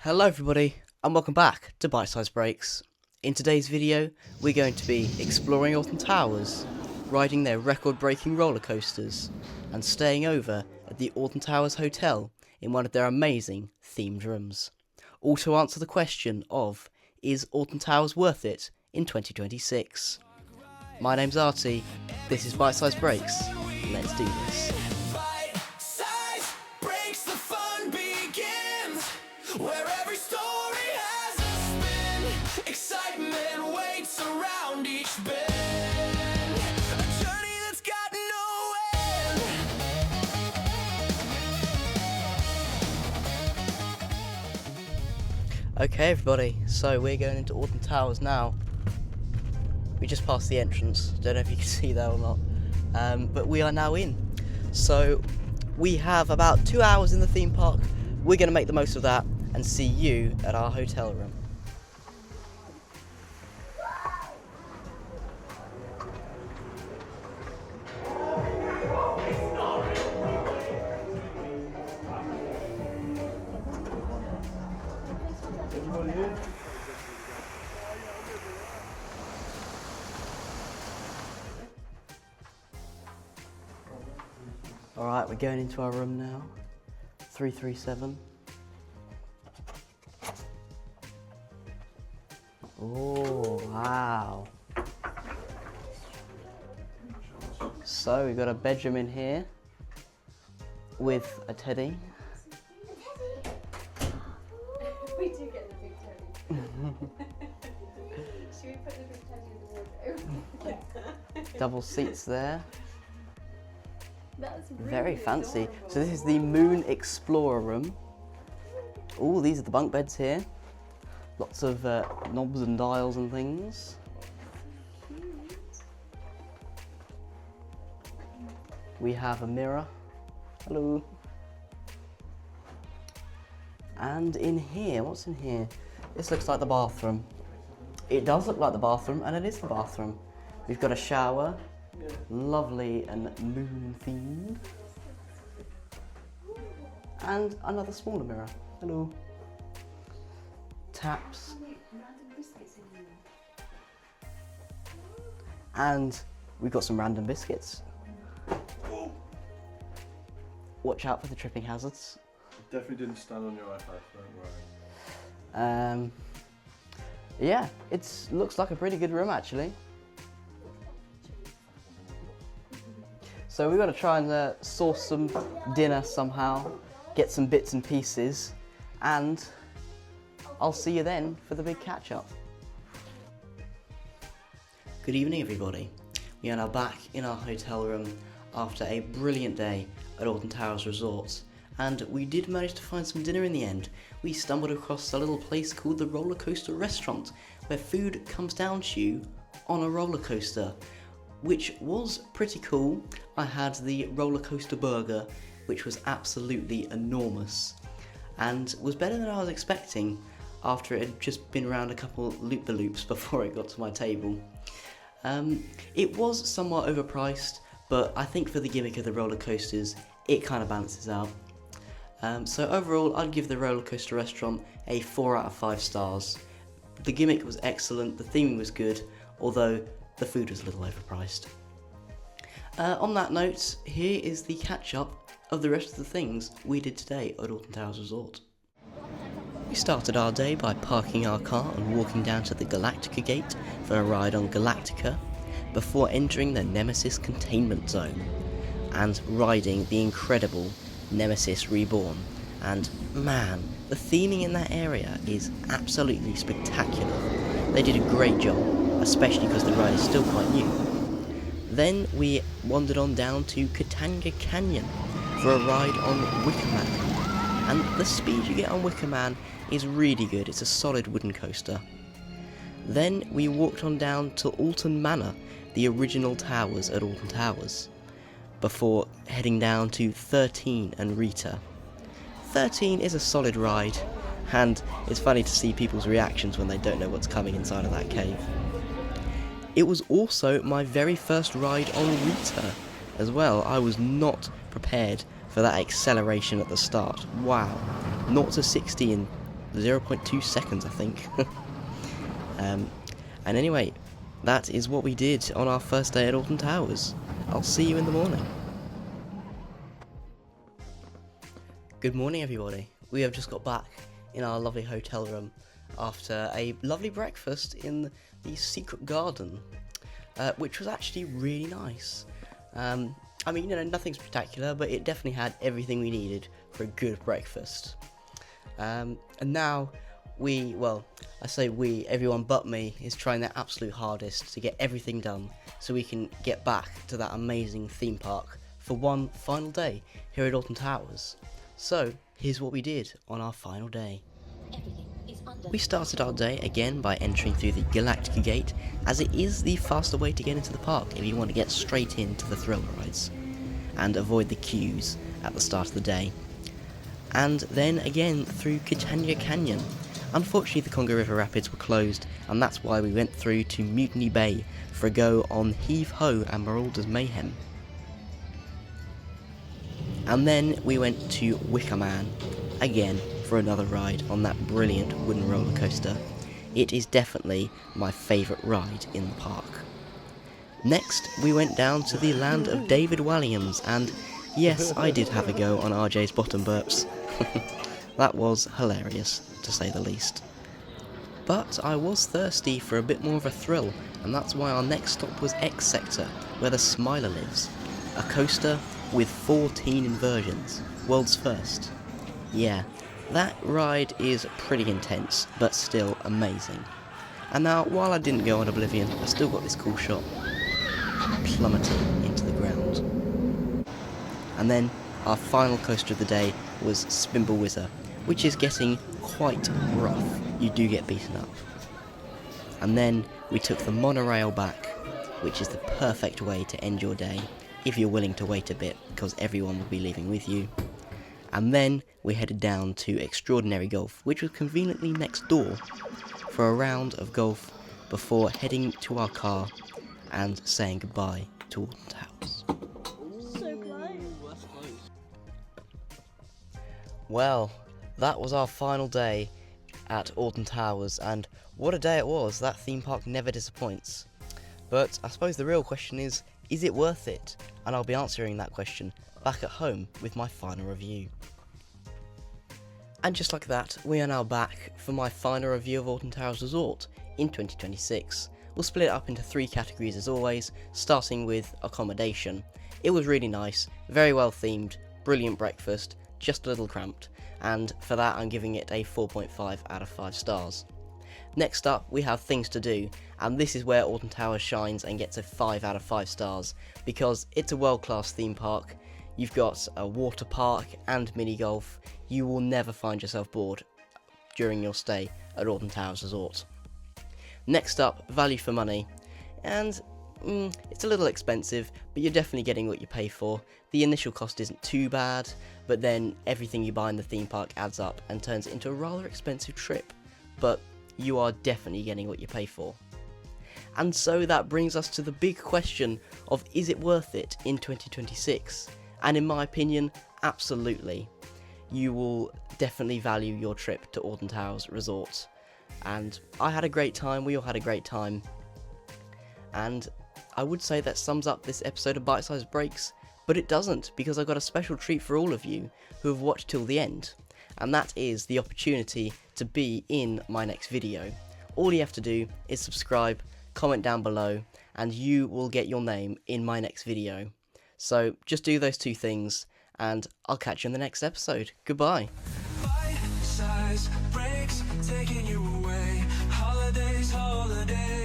Hello everybody, and welcome back to BiteSize Breaks. In today's video, we're going to be exploring Alton Towers, riding their record-breaking roller coasters, and staying over at the Alton Towers Hotel in one of their amazing themed rooms. All to answer the question of, is Alton Towers worth it in 2026? My name's Artie, this is BiteSize Breaks, let's do this. BiteSize Breaks, the fun begins, where every story has a spin, excitement waits around each bend, a journey that's got no end. Okay everybody, so we're going into Alton Towers now. We just passed the entrance, don't know if you can see that or not, but we are now in. So we have about 2 hours in the theme park. We're going to make the most of that and see you at our hotel room. Alright, we're going into our room now. 337. Oh, wow. So we've got a bedroom in here with a teddy. We do get the big teddy. Should we put the big teddy in the wardrobe? Double seats there. That's really Very fancy. adorable. So this is the Moon Explorer room. Oh, these are the bunk beds here. Lots of knobs and dials and things. We have a mirror. Hello. And in here, what's in here? This looks like the bathroom. It does look like the bathroom, and it is the bathroom. We've got a shower. Lovely and moon themed. And another smaller mirror. Hello. Taps. And we've got some random biscuits. Watch out for the tripping hazards. Definitely didn't stand on your iPad, don't worry. Yeah, it looks like a pretty good room actually. So we've got to try and source some dinner somehow, get some bits and pieces, and I'll see you then for the big catch-up. Good evening everybody. We are now back in our hotel room after a brilliant day at Alton Towers Resort, and we did manage to find some dinner in the end. We stumbled across a little place called the Roller Coaster Restaurant, where food comes down to you on a roller coaster, which was pretty cool. I had the roller coaster burger, which was absolutely enormous and was better than I was expecting after it had just been around a couple loop-the-loops before it got to my table. It was somewhat overpriced, but I think for the gimmick of the roller coasters, it kind of balances out. So overall, I'd give the Roller Coaster Restaurant a 4 out of 5 stars. The gimmick was excellent, the theming was good, although the food was a little overpriced. On that note, here is the catch-up of the rest of the things we did today at Alton Towers Resort. We started our day by parking our car and walking down to the Galactica Gate for a ride on Galactica, before entering the Nemesis Containment Zone and riding the incredible Nemesis Reborn. And man, the theming in that area is absolutely spectacular. They did a great job, especially because the ride is still quite new. Then we wandered on down to Katanga Canyon for a ride on Wicker Man. And the speed you get on Wicker Man is really good, it's a solid wooden coaster. Then we walked on down to Alton Manor, the original towers at Alton Towers, before heading down to 13 and Rita. 13 is a solid ride, and it's funny to see people's reactions when they don't know what's coming inside of that cave. It was also my very first ride on Rita as well. I was not prepared for that acceleration at the start. Wow, 0 to 60 in 0.2 seconds, I think. And anyway, that is what we did on our first day at Alton Towers. I'll see you in the morning. Good morning, everybody. We have just got back in our lovely hotel room after a lovely breakfast in the secret garden, which was actually really nice. I mean, nothing spectacular, but it definitely had everything we needed for a good breakfast. And now I say we, everyone but me, is trying their absolute hardest to get everything done so we can get back to that amazing theme park for one final day here at Alton Towers. So, here's what we did on our final day. We started our day again by entering through the Galactica Gate, as it is the faster way to get into the park if you want to get straight into the thrill rides and avoid the queues at the start of the day. And then again through Catania Canyon. Unfortunately, the Congo River Rapids were closed, and that's why we went through to Mutiny Bay for a go on Heave Ho and Marauder's Mayhem. And then we went to Wicker Man, again for another ride on that brilliant wooden roller coaster. It is definitely my favourite ride in the park. Next, we went down to the land of David Walliams, and yes, I did have a go on RJ's bottom burps. That was hilarious, to say the least. But I was thirsty for a bit more of a thrill, and that's why our next stop was X Sector, where the Smiler lives. A coaster with 14 inversions, world's first. Yeah, that ride is pretty intense, but still amazing. And now, while I didn't go on Oblivion, I still got this cool shot, plummeting into the ground. And then, our final coaster of the day was Spimble Whizzer, which is getting quite rough. You do get beaten up. And then, we took the monorail back, which is the perfect way to end your day, if you're willing to wait a bit, because everyone will be leaving with you. And then we headed down to Extraordinary Golf, which was conveniently next door, for a round of golf before heading to our car and saying goodbye to Alton Towers. So close. Well, that was our final day at Alton Towers, and what a day it was. That theme park never disappoints. But I suppose the real question is it worth it? And I'll be answering that question back at home with my final review. And just like that, we are now back for my final review of Alton Towers Resort in 2026. We'll split it up into 3 categories as always, starting with accommodation. It was really nice, very well themed, brilliant breakfast, just a little cramped, and for that I'm giving it a 4.5 out of 5 stars. Next up, we have things to do, and this is where Alton Towers shines and gets a 5 out of 5 stars, because it's a world-class theme park. You've got a water park and mini-golf. You will never find yourself bored during your stay at Alton Towers Resort. Next up, value for money, and it's a little expensive, but you're definitely getting what you pay for. The initial cost isn't too bad, but then everything you buy in the theme park adds up and turns it into a rather expensive trip, but you are definitely getting what you pay for. And so that brings us to the big question of, is it worth it in 2026? And in my opinion, absolutely. You will definitely value your trip to Alton Towers Resort. And I had a great time, we all had a great time. And I would say that sums up this episode of BiteSize Breaks, but it doesn't, because I've got a special treat for all of you who have watched till the end. And that is the opportunity to be in my next video. All you have to do is subscribe, comment down below, and you will get your name in my next video. So just do those 2 things, and I'll catch you in the next episode. Goodbye. Bite-size breaks, taking you away. Holidays, holidays.